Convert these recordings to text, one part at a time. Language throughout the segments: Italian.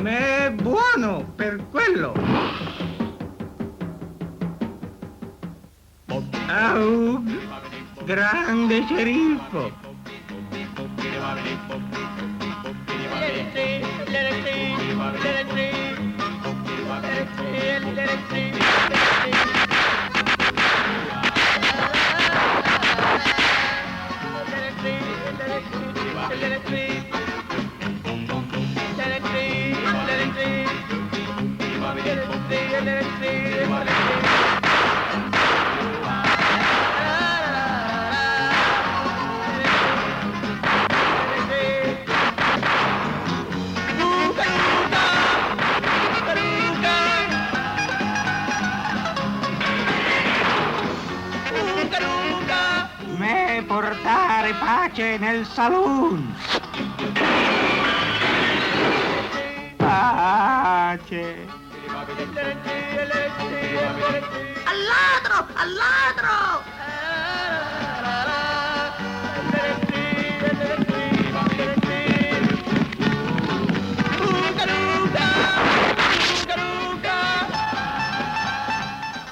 ma è buono per quello. Aug, grande sceriffo. Me portare pace nel saloon. Pace. Al ladro! Al ladro!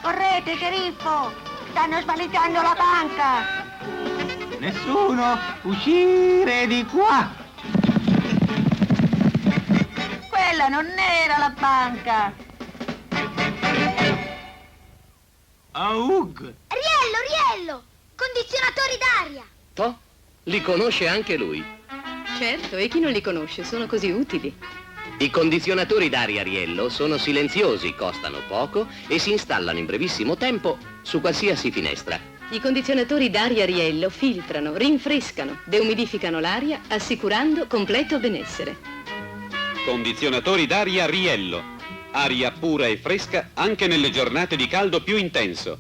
Correte, sceriffo! Stanno svaligiando la banca! Nessuno uscire di qua. Quella non era la banca! Aug. Riello, Riello! Condizionatori d'aria! Toh, li conosce anche lui. Certo, e chi non li conosce? Sono così utili. I condizionatori d'aria Riello sono silenziosi, costano poco e si installano in brevissimo tempo su qualsiasi finestra. I condizionatori d'aria Riello filtrano, rinfrescano, deumidificano l'aria, assicurando completo benessere. Condizionatori d'aria Riello. Aria pura e fresca anche nelle giornate di caldo più intenso.